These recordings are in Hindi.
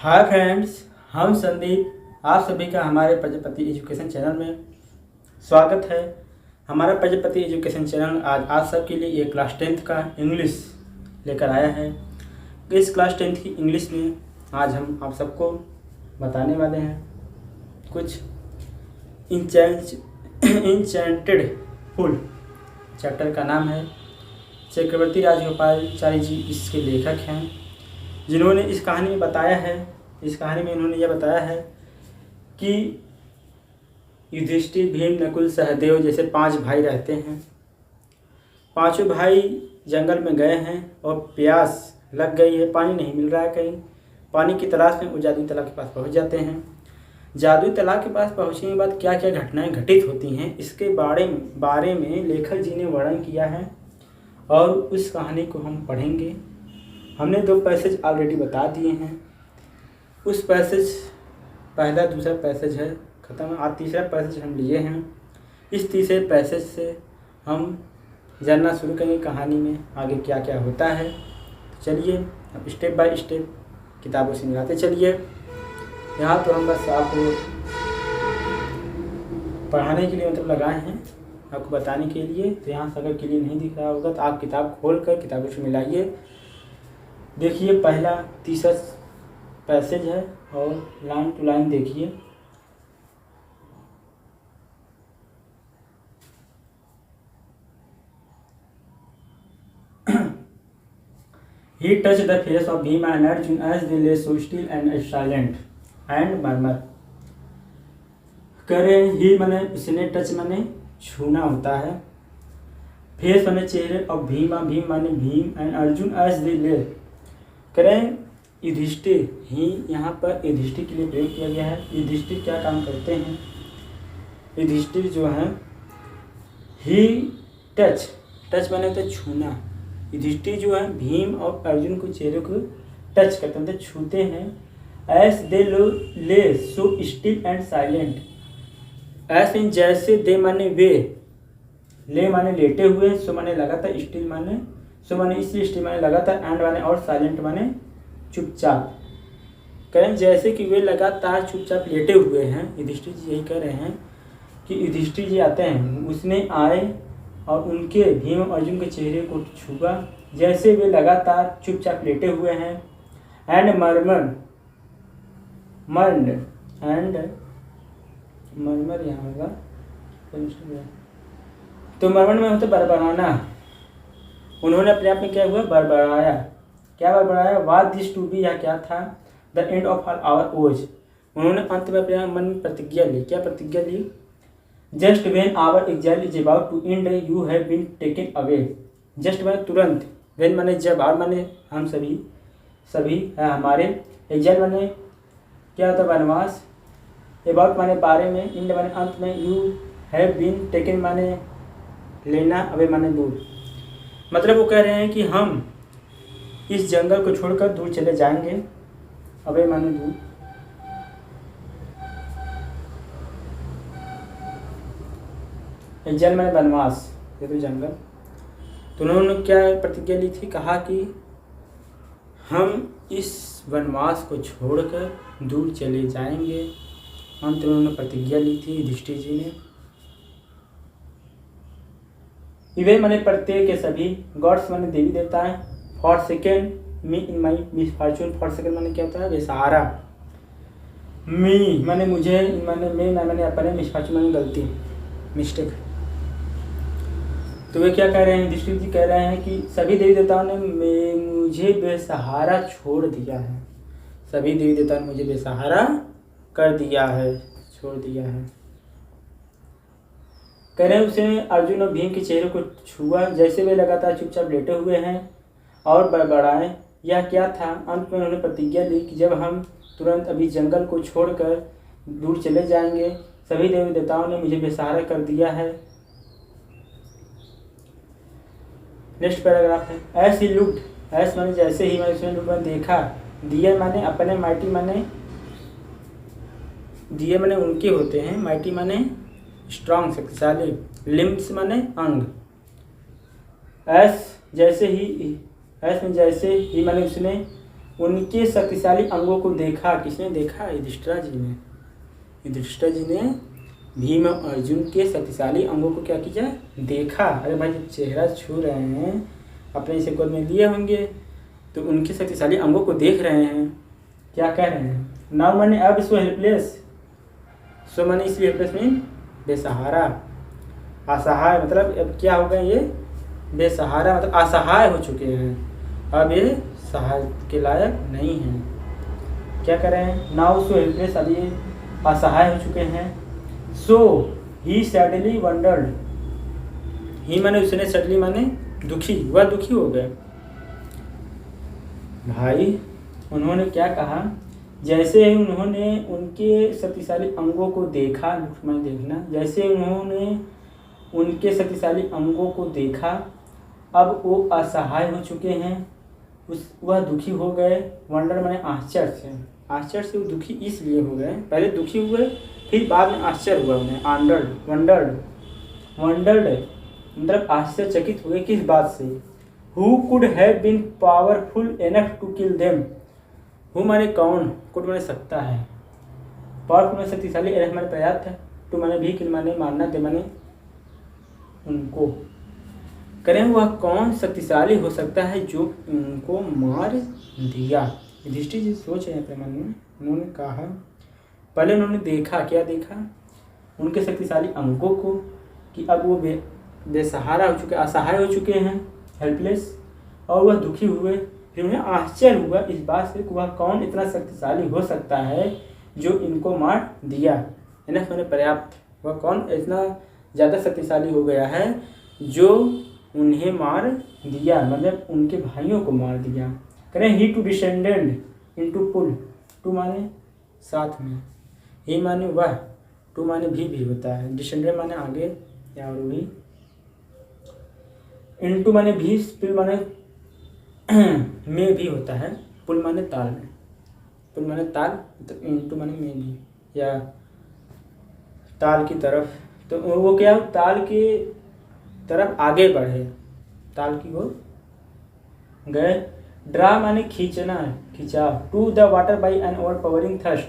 हाय फ्रेंड्स, हम संदीप आप सभी का हमारे प्रजापति एजुकेशन चैनल में स्वागत है। हमारा प्रजापति एजुकेशन चैनल आज आप सबके लिए एक क्लास 10th का इंग्लिश लेकर आया है। इस क्लास 10th की इंग्लिश में आज हम आप सबको बताने वाले हैं कुछ इंचेंटेड फूल। चैप्टर का नाम है। चक्रवर्ती राजगोपालाचारी जी इसके लेखक हैं, जिन्होंने इस कहानी में बताया है। इस कहानी में इन्होंने यह बताया है कि युधिष्ठिर, भीम, नकुल, सहदेव जैसे 5 भाई रहते हैं। पांचों भाई जंगल में गए हैं और प्यास लग गई है, पानी नहीं मिल रहा है। कहीं पानी की तलाश में वो जादुई तालाब के पास पहुंच जाते हैं। जादुई तालाब के पास पहुंचने के बाद क्या क्या घटनाएं घटित होती हैं, इसके बारे में लेखक जी ने वर्णन किया है और उस कहानी को हम पढ़ेंगे। हमने 2 पैसेज ऑलरेडी बता दिए हैं। उस पैसेज पहला दूसरा पैसेज है ख़त्म, आज तीसरा पैसेज हम लिए हैं। इस तीसरे पैसेज से हम जानना शुरू करेंगे कहानी में आगे क्या क्या होता है। तो चलिए अब स्टेप बाय स्टेप किताबों से मिलाते चलिए। यहाँ तो हम बस आपको पढ़ाने के लिए लगाए हैं, आपको बताने के लिए। तो यहाँ से अगर क्लियर नहीं दिख रहा होगा तो आप किताब खोल कर किताबों से मिलाइए। देखिए पहला तीसरा पैसेज है और लाइन टू लाइन देखिए। He touched the face of Bhima and Arjun as they lay so still and silent and murmur। करे ही माने उसने टच माने छूना होता है, फेस माने चेहरे और भीम माने Bhim and Arjun as they ले। करें युधिष्ठिर, ही यहाँ पर युधिष्ठिर के लिए प्रयोग किया गया है। युधिष्ठिर क्या काम करते हैं? युधिष्ठिर जो है ही टच माने तो छूना। युधिष्ठिर जो है भीम और अर्जुन को चेहरे को टच करते हैं, मतलब छूते हैं। एस दे ले so still and silent. S mean जैसे, दे माने वे, ले माने लेटे हुए, सो माने लगातार, स्टिल माने सो माने इसलिए, स्टिल माने लगातार, एंड माने और, साइलेंट माने चुपचाप। करें जैसे कि वे लगातार चुपचाप लेटे हुए हैं। युधिष्ठिर जी यही कह रहे हैं कि युधिष्ठिर जी आते हैं, उसने आए और उनके भीम और अर्जुन के चेहरे को छुआ जैसे वे लगातार चुपचाप लेटे हुए हैं। एंड मर्मर यहाँ होगा तो मर्मर में होता बड़बड़ाना। उन्होंने अपने आप में क्या हुआ? बड़बड़ाया। क्या बड़बड़ाया? वाट दिस टू बी, या क्या था? द एंड ऑफ आवर ओज। उन्होंने अंत में अपने मन में प्रतिज्ञा ली। क्या प्रतिज्ञा ली? Just when our exile is about to end you have been taken away. Just माने तुरंत, व्हेन माने जब, और माने हम सभी है हमारे, एग्जाइल माने क्या होता? वनवास, अबाउट माने बारे में, एंड माने अंत में, यू हैव बीन टेकन माने लेना, अवे माने दूर। मतलब वो कह रहे हैं कि हम इस जंगल को छोड़कर दूर चले जाएंगे। अवे माने दूर। जल माने वनवास, ये तो जंगल। तो उन्होंने क्या प्रतिज्ञा ली थी? कहा कि हम इस वनवास को छोड़कर दूर चले जाएंगे। अंत में उन्होंने प्रतिज्ञा ली थी युधिष्ठिर जी ने। इवे माने प्रत्येक के सभी, गॉड्स माने देवी देवता है। For second me in my misfortune. For second माने क्या होता है? बेसहारा। मी माने मुझे, माने मैं माने अपने, मिसफॉर्चून माने गलती, मिस्टेक। तो वे क्या कह रहे हैं? युधिष्ठिर जी कह रहे हैं कि सभी देवी देवताओं ने मुझे बेसहारा छोड़ दिया है। सभी देवी देवताओं ने मुझे बेसहारा कर दिया है, छोड़ दिया है। कह रहे हैं उसने अर्जुन और भीम के चेहरे को छुआ जैसे वे लगातार चुपचाप लेटे हुए हैं और बड़बड़ाए। यह क्या था? अंत में उन्होंने प्रतिज्ञा ली कि जब हम तुरंत अभी जंगल को छोड़कर दूर चले जाएंगे, सभी देवी देवताओं ने मुझे बेसहारा कर दिया है। नेक्स्ट पैराग्राफ है। ऐस ही लुक्ड, ऐस माने जैसे ही, मैंने उसने लुक देखा। दिया माने अपने, माइटी माने दिए माने उनके होते हैं, माइटी माने स्ट्रांग, शक्तिशाली, लिम्स माने अंग। ऐस जैसे ही, ऐस में जैसे ही माने उसने, उनके शक्तिशाली अंगों को देखा। किसने देखा? युधिष्ठिर जी ने। युधिष्ठिर जी ने भीम और अर्जुन के शक्तिशाली अंगों को क्या किया? देखा। अरे भाई जब चेहरा छू रहे हैं, अपने इसे गोद में लिए होंगे, तो उनके शक्तिशाली अंगों को देख रहे हैं। क्या कह रहे हैं? नाउ माने अब सो हेल्पलेस। सो माने इसलिए हेल्पलेस मीन बेसहारा, असहाय। मतलब अब क्या हो गए? ये बेसहारा मतलब असहाय हो चुके हैं। अब ये सहाय के लायक नहीं हैं। क्या कर रहे हैं? नाउ सो हेल्पलेस, अब ये असहाय हो चुके हैं। सो ही सडनली वंडर्ड। ही माने उसने, सडनली माने दुखी, वह दुखी हो गए। भाई उन्होंने क्या कहा? जैसे ही उन्होंने उनके शक्तिशाली अंगों को देखा, लुकमान देखना, जैसे उन्होंने उनके शक्तिशाली अंगों को देखा, अब वो असहाय हो चुके हैं, वह दुखी हो गए। वंडर माने आश्चर्य से, आश्चर्य से वो दुखी इसलिए हो गए, पहले दुखी हुए फिर बाद में आश्चर्य हुआ उन्हें। वंडर्ड मतलब आश्चर्यचकित हुए। किस बात से? Who could have been powerful enough to kill them. Who माने कौन, कुड माने सकता है, पावरफुल माने शक्तिशाली, एनफ माने पर्याप्त है, टू माने भी, किल माने मारना, दे माने उनको। करें वह कौन शक्तिशाली हो सकता है जो उनको मार दिया। युधिष्ठिर जी सोच रहे थे मन में। उन्होंने कहा, पहले उन्होंने देखा, क्या देखा? उनके शक्तिशाली अंगों को, कि अब वो बेसहारा हो चुके, असहाय हो चुके हैं, हेल्पलेस, और वह दुखी हुए। फिर उन्हें आश्चर्य हुआ इस बात से कि वह कौन इतना शक्तिशाली हो सकता है जो इनको मार दिया। एनफ माने पर्याप्त, वह कौन इतना ज़्यादा शक्तिशाली हो गया है जो उन्हें मार दिया, मतलब उनके भाइयों को मार दिया। करें he too descended into pool. Too माने साथ में, ही माने वह, टू माने भी होता है, डिसेंडेड माने आगे या आरोही, इनटू माने भी, पुल माने में भी होता है, पुल माने ताल में, पुल माने ताल, तो इनटू माने में भी, या ताल की तरफ। तो वो क्या, ताल की तरफ आगे बढ़े, ताल की ओर गए। ड्रा माने खींचना, खिंचाव। To the water by an overpowering thirst.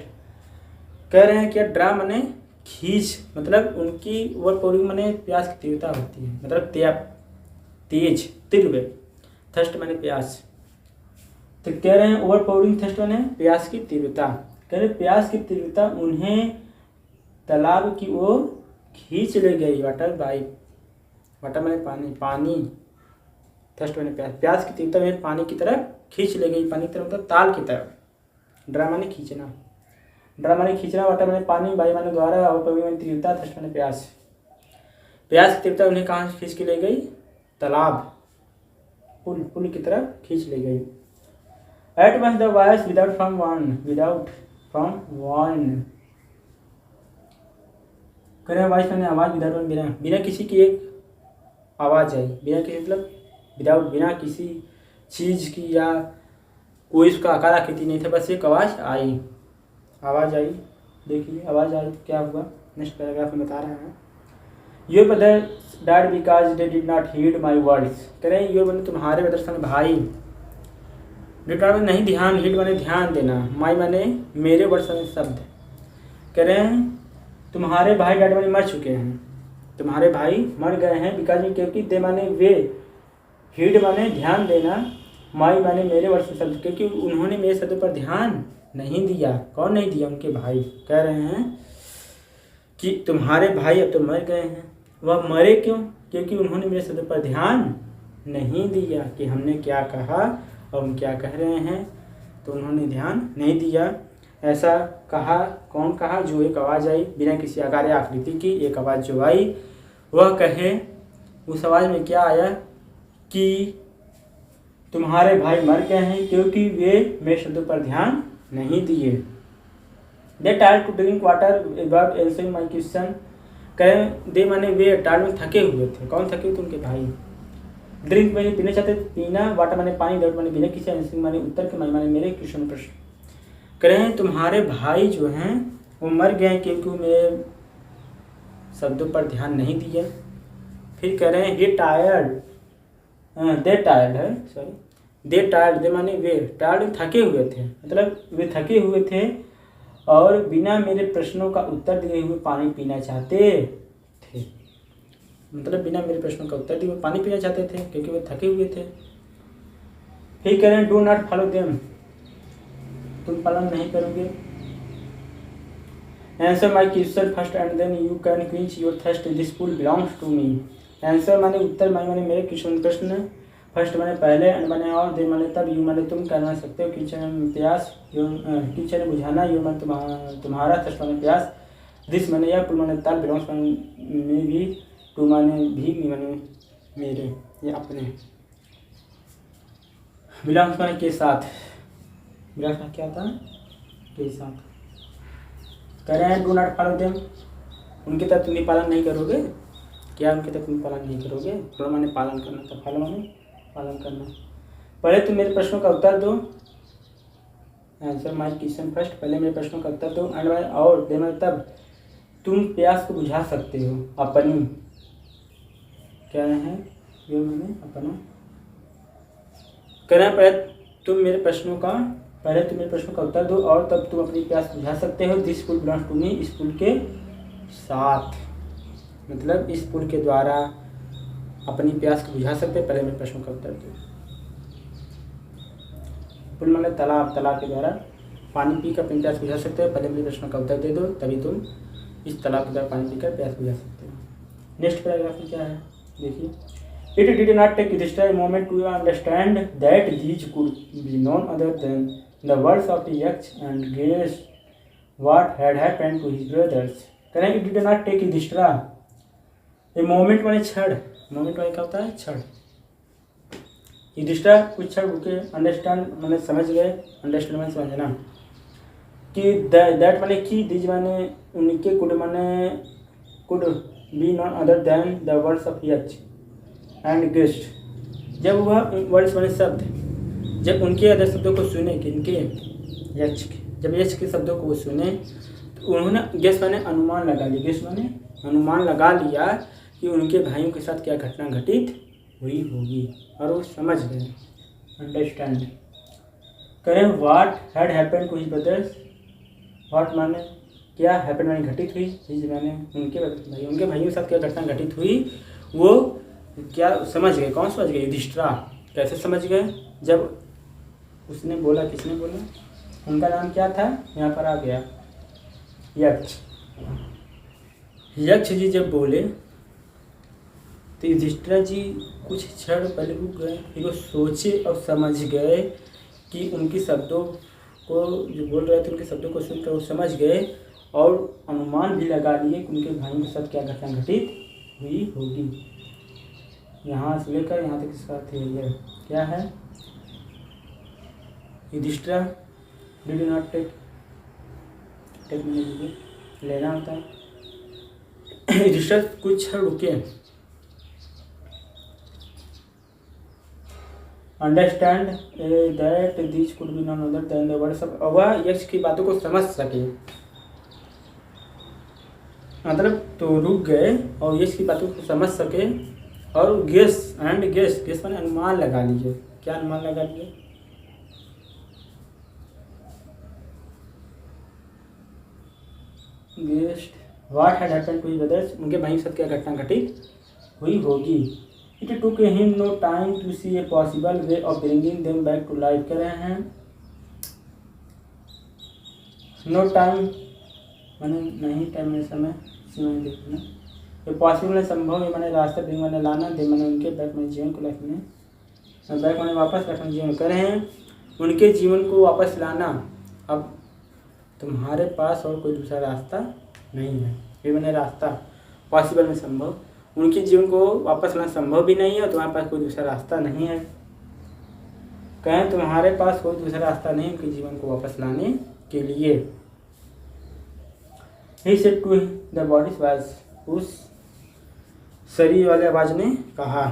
कह रहे हैं कि ड्रा माने खींच, मतलब उनकी ओवरपावरिंग माने प्यास की तीव्रता होती है, मतलब तेज, तीव्र। थर्स्ट माने प्यास। तो कह रहे हैं ओवरपावरिंग थर्स्ट माने प्यास की तीव्रता। कह रहे प्यास की तीव्रता उन्हें तालाब की ओर खींच ले गई। वाटर बाई, वाटर माने पानी, पानी, थर्स्ट माने प्यास, प्यास की तीव्रता में पानी की तरफ खींच ले गई, पानी की तरफ मतलब ताल की तरफ। ड्रा माने खींचना, ड्रा माने खींचना, वाटर माने पानी, बाई माने द्वारा, और पवी माने तीव्रता, थर्स्ट माने प्यास। प्यास की तीव्रता उन्हें कहाँ खींच के ले गई? तालाब, पुल की तरफ खींच ले गई। At once the voice without from one. करें वॉइस माने आवाज, विदाउट बिना किसी की एक आवाज आई, बिना किसी मतलब विदाउट, बिना किसी चीज की, या कोई उसका आकार आकृति नहीं था, बस एक आवाज आई, आवाज आई। देखिए आवाज आई तो क्या हुआ, नेक्स्ट पैराग्राफ में बता रहे हैं। Your brother died because they did not heed my words. कह रहे हैं योर बने तुम्हारे ब्रदर्स माने भाई, डिड नॉट नहीं ध्यान, हीड माने ध्यान देना, माई माने मेरे वर्ड्स माने शब्द। कह रहे हैं तुम्हारे भाई डाइड माने मर चुके हैं, तुम्हारे भाई मर गए हैं, बिकॉज में क्योंकि दे माने वे, हीड माने ध्यान देना, माई माने मेरे वर्ष शब्द, क्योंकि उन्होंने मेरे शब्द पर ध्यान नहीं दिया। कौन नहीं दिया? उनके भाई। कह रहे हैं कि तुम्हारे भाई अब तो मर गए हैं। वह मरे क्यों? क्योंकि उन्होंने मेरे शब्द पर ध्यान नहीं दिया कि हमने क्या कहा और हम क्या कह रहे हैं, तो उन्होंने ध्यान नहीं दिया। ऐसा कहा, कौन कहा? जो एक आवाज़ आई बिना किसी आकार या आकृति की, एक आवाज़ जो आई वह कहे, उस आवाज़ में क्या आया कि तुम्हारे भाई मर गए हैं क्योंकि वे मेरे शब्दों पर ध्यान नहीं दिए। They tired to drink water without answering my question. कहें दे माने वे टायर्ड में थके हुए थे। कौन थके हुए थे? उनके भाई। ड्रिंक मैंने पीना चाहते पीना, वाटर माने पानी, विदाउट माने बिना किसी आंसरिंग माने उत्तर के, माने मेरे क्वेश्चन प्रश्न। करें तुम्हारे भाई जो हैं वो मर गए क्योंकि मेरे शब्दों पर ध्यान नहीं दिया। फिर कह रहे हैं ये टायर्ड, दे टायर्ड है, सॉरी, दे टायर्ड, दे माने वे, टायर्ड थके हुए थे, मतलब वे थके हुए थे और बिना मेरे प्रश्नों का उत्तर दिए हुए पानी पीना चाहते थे। मतलब बिना मेरे प्रश्नों का उत्तर दिए हुए पानी पीना चाहते थे क्योंकि वे थके हुए थे। फिर कह रहे हैं डू नॉट फॉलो देम, तुम पालन नहीं करोगे। Answer my question first and then you can quench your thirst, this pool belongs to me. Answer माने उत्तर, माई माने मेरे, क्वेश्चन प्रश्न, फर्स्ट माने पहले, एंड माने और, देन माने तब, यू माने तुम कहना सकते हो, किचन प्यास, किचन बुझाना, यू माने तुम्हारा, थर्स्ट माने प्यास, दिस माने यह, पुल माने ताल, बिलोंग्स माने भी, टू माने भी, माने मेरे, ये अपने, बिलोंग्स माने के साथ, बिलोंग्स क्या था, के साथ। कह रहे हैं डू नॉट फॉलो देम, उनके तक तुम पालन नहीं करोगे, क्या उनके तक तुम पालन नहीं करोगे, फॉलो माने पालन करना, तो फॉलो माने पालन करना। पहले तुम मेरे प्रश्नों का उत्तर दो, आंसर माई क्वेश्चन फर्स्ट, पहले मेरे प्रश्नों का उत्तर दो, एंड माई और, देना तब तुम प्यास को बुझा सकते हो अपनी, क्या है ये मैंने अपना। कहना पहले तुम मेरे प्रश्नों का उत्तर दो और तब तुम अपनी प्यास बुझा सकते हो, this pool belongs to me, इस पुल के साथ, मतलब इस पुल के द्वारा अपनी प्यास को बुझा सकते, पहले मेरे प्रश्नों का उत्तर दो। पुल मतलब तालाब, तालाब के द्वारा पानी पीकर अपनी प्यास बुझा सकते हो, पहले मेरे प्रश्नों का उत्तर दे दो, तभी तुम इस तालाब के द्वारा पानी पीकर प्यास बुझा सकते हो। नेक्स्ट पैराग्राफ में क्या है देखिए, It did not take Yudhishthira a moment to understand that these could be none other than the words of the Yaksh and guessed what had happened to his brothers. करें It did not take Yudhishthira a moment माने क्षण, मोमेंट माने क्या होता है क्षण। युधिष्ठिर कुछ क्षण रुके, अंडरस्टैंड माने समझ गए, अंडरस्टैंड माने समझना, कि दैट माने कि, दीज माने उनके, कुड माने could be none other than the words of यक्ष एंड गेस्ट। जब वह वर्ड्स माने शब्द, जब उनके अदर शब्दों को सुने, किनके, यक्ष के, जब यक्ष के शब्दों को वो सुने तो उन्होंने गेस माने अनुमान लगा लिया, गेस माने अनुमान लगा लिया कि उनके भाइयों के साथ क्या घटना घटित हुई होगी, और वो समझ गए, अंडरस्टैंड करें। What had happened to his brothers, what माने क्या, हैपेंड माने घटित हुई, हिज माने उनके भाइयों के साथ क्या घटना घटित हुई, वो क्या समझ गए, कौन समझ गए, युधिष्ठिर। कैसे समझ गए, जब उसने बोला, किसने बोला, उनका नाम क्या था, यहाँ पर आ गया यक्ष। यक्ष जी जब बोले तो युधिष्ठिर जी कुछ क्षण पहले रुक गए, फिर वो सोचे और समझ गए कि उनके शब्दों को, जो बोल रहे थे उनके शब्दों को सुनकर वो समझ गए और अनुमान भी लगा लिए कि उनके भाइयों के साथ क्या घटना घटित हुई होगी। यहाँ से लेकर यहाँ तक इसका अर्थ है क्या है, युधिष्ठिर डिड नॉट टेक लेना होता है। युधिष्ठिर कुछ क्षण रुके, understand that this could be none other than the words of, वह यक्ष की बातों को समझ सके, मतलब तो रुक गए और यक्ष की बातों को समझ सके, और गेस एंड गेस, गेस मैंने अनुमान लगा लीजिए, क्या अनुमान लगा लिए, guessed what had happened to his brothers, उनके भाई के साथ क्या घटना घटित हुई होगी। It took him no time to see a possible way of bringing them back to life. कर रहे हैं नो टाइम मैंने नहीं, टाइम में समय, समय देखना, ये पॉसिबल है संभव, ये मैंने रास्ता, ब्रिंग मैंने लाना, दे मैंने उनके बैक में जीवन को लाइफ में, बैक मैंने वापस बैक में जीवन। कर रहे हैं उनके जीवन को वापस लाना, अब तुम्हारे पास और कोई दूसरा रास्ता नहीं है, ये मैंने रास्ता, पॉसिबल में संभव, उनके जीवन को वापस लाना संभव भी नहीं है और तुम्हारे पास कोई दूसरा रास्ता नहीं है। कहें तुम्हारे पास कोई दूसरा रास्ता नहीं उनके जीवन को वापस लाने के लिए। He said to the body's voice, उस शरीर वाले आवाज़ ने कहा,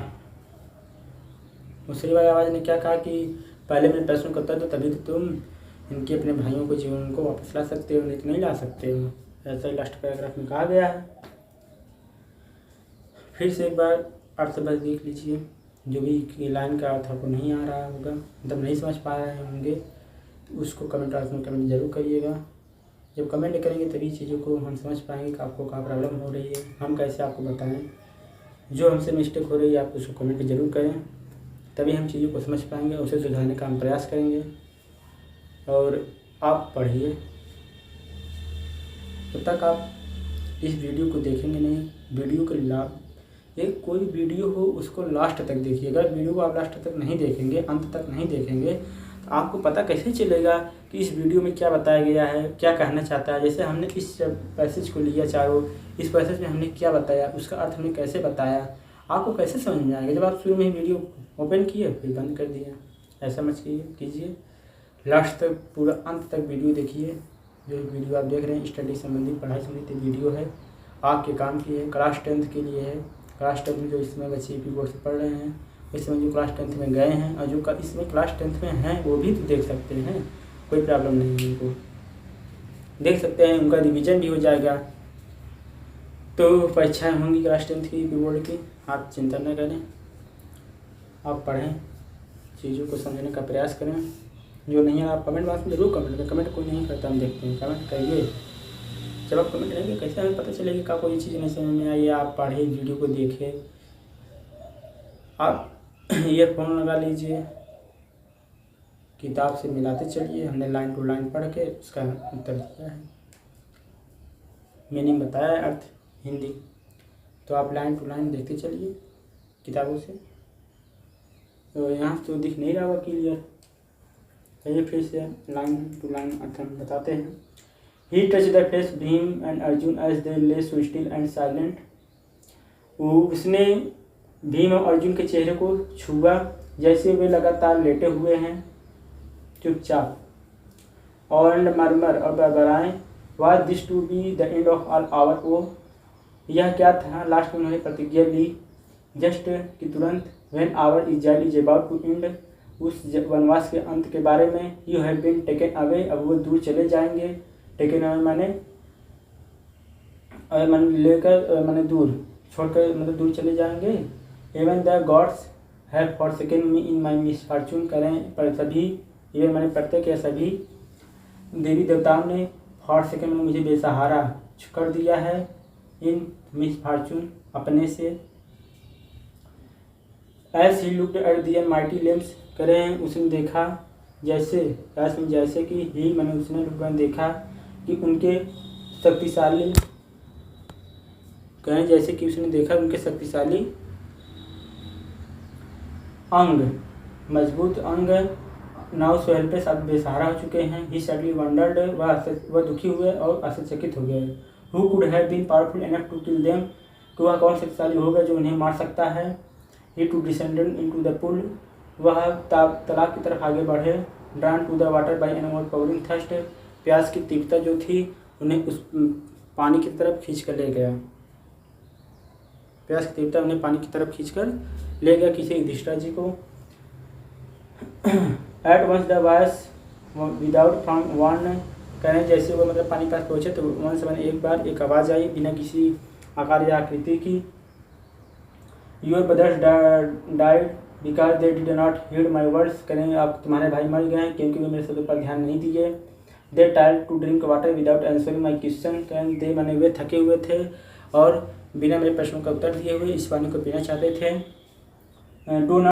उस शरीर वाले आवाज़ ने क्या कहा कि पहले मेरे प्रश्न को उत्तर दो, तभी तो तुम इनके अपने भाइयों को जीवन को वापस ला सकते हो, नहीं तो नहीं ला सकते हो। ऐसा ही लास्ट पैराग्राफ में कहा गया है। फिर से एक बार अर्थ बस देख लीजिए। जो भी लाइन का अर्थ आपको नहीं आ रहा होगा, मतलब नहीं समझ पा रहे होंगे, तो उसको कमेंट बॉक्स में कमेंट ज़रूर करिएगा। जब कमेंट करेंगे तभी चीज़ों को हम समझ पाएंगे कि आपको क्या प्रॉब्लम हो रही है, हम कैसे आपको बताएं। जो हमसे मिस्टेक हो रही है आप उसको कमेंट ज़रूर करें, तभी हम चीज़ों को समझ पाएंगे, उसे सुधारने का हम प्रयास करेंगे। और आप पढ़िए, जब तक आप इस वीडियो को देखेंगे नहीं, वीडियो के लाभ, एक कोई वीडियो हो उसको लास्ट तक देखिए। अगर वीडियो को आप लास्ट तक नहीं देखेंगे, अंत तक नहीं देखेंगे, तो आपको पता कैसे चलेगा कि इस वीडियो में क्या बताया गया है, क्या कहना चाहता है। जैसे हमने इस पैसेज को लिया चारों, इस पैसेज में हमने क्या बताया, उसका अर्थ हमने कैसे बताया, आपको कैसे समझ में आएगा। जब आप शुरू में ही वीडियो ओपन किए फिर बंद कर दिया, ऐसा मत कीजिए। लास्ट तक पूरा अंत तक वीडियो देखिए। जो वीडियो आप देख रहे हैं स्टडी संबंधी, पढ़ाई संबंधी वीडियो है, आपके काम की है, क्लास 10th के लिए है। क्लास 10th में जो इस समय बच्चे यूपी बोर्ड से पढ़ रहे हैं, इस समय जो क्लास 10th में गए हैं और जो इसमें क्लास 10th में हैं वो भी तो देख सकते हैं, कोई प्रॉब्लम नहीं है, उनको देख सकते हैं, उनका रिवीजन भी हो जाएगा। तो परीक्षाएँ होंगी क्लास 10th की यूपी बोर्ड की, आप चिंता न करें, आप पढ़ें, चीज़ों को समझने का प्रयास करें। जो नहीं है आप कमेंट बॉक्स में जरूर कमेंट करें, कमेंट कोई नहीं करता, हम देखते हैं, कमेंट करिए। जब आप कमेंट करेंगे कैसे हमें पता चलेगा कि आपको ये चीज़ नहीं समझ में आई, आप पढ़े, वीडियो को देखे। आप ईयरफोन लगा लीजिए, किताब से मिलाते चलिए। हमने लाइन टू लाइन पढ़ के उसका उत्तर दिया है, मीनिंग बताया है, अर्थ हिंदी। तो आप लाइन टू लाइन देखते चलिए किताबों से। तो यहाँ तो दिख नहीं रहा होगा क्लियर, चलिए फिर से लाइन टू लाइन अर्थ हम बताते हैं। He touched the face Bhim and Arjun as they lay so still and silent. उसने भीम और अर्जुन के चेहरे को छुआ जैसे वे लगातार लेटे हुए हैं चुपचाप। और मरमर और बरबराएं, Was this to be the end of all our woe? यह क्या था, लास्ट में उन्होंने प्रतिज्ञा ली। जस्ट कि तुरंत, when our exile is about to end, उस वनवास के अंत के बारे में। You have been taken away, अब वो दूर चले जाएंगे। टेकन अवे माने लेकर, माने दूर छोड़कर, मतलब दूर चले जाएंगे। Even the gods have forsaken me in my misfortune, करें पर सभी, इवन माने प्रत्येक या सभी देवी देवताओं ने फॉरसेकन में मुझे बेसहारा कर दिया है, इन मिसफॉर्चून अपने से। As he looked at the mighty limbs, करें उसने देखा जैसे, जैसे कि ही मैंने उसने देखा कि उनके शक्तिशाली, कहें जैसे कि उसने देखा उनके शक्तिशाली अंग, मजबूत अंग, नाउ सो हेल्पलेस, अब बेसहारा हो चुके हैं। ही सडनली वंडर्ड, वह दुखी हुए और आश्चर्यचकित हो गए। Who could have been powerful enough to kill them, तो वह कौन शक्तिशाली होगा जो उन्हें मार सकता है। He too descended into the pool, वह तालाब की तरफ आगे बढ़े। Drawn to the water by an overpowering thirst, प्यास की तीव्रता जो थी उन्हें उस पानी की तरफ खींच कर ले गया। प्यास की तीव्रता उन्हें पानी की तरफ खींच कर ले गया किसी युधिष्ठिर जी को। At once the voice without from one, कहें जैसे वो मतलब पानी पास पहुँचे तो वंस मैंने एक बार एक आवाज़ आई बिना किसी आकार या आकृति की। Your brothers died because they did not heed my words, करें आप तुम्हारे भाई मर गए हैं क्योंकि वे मेरे शब्दों पर ध्यान नहीं दिए। They tired to drink water without answering my question, करें दे माने वे थके हुए थे और बिना मेरे प्रश्नों का उत्तर दिए हुए इस पानी को पीना चाहते थे। Do not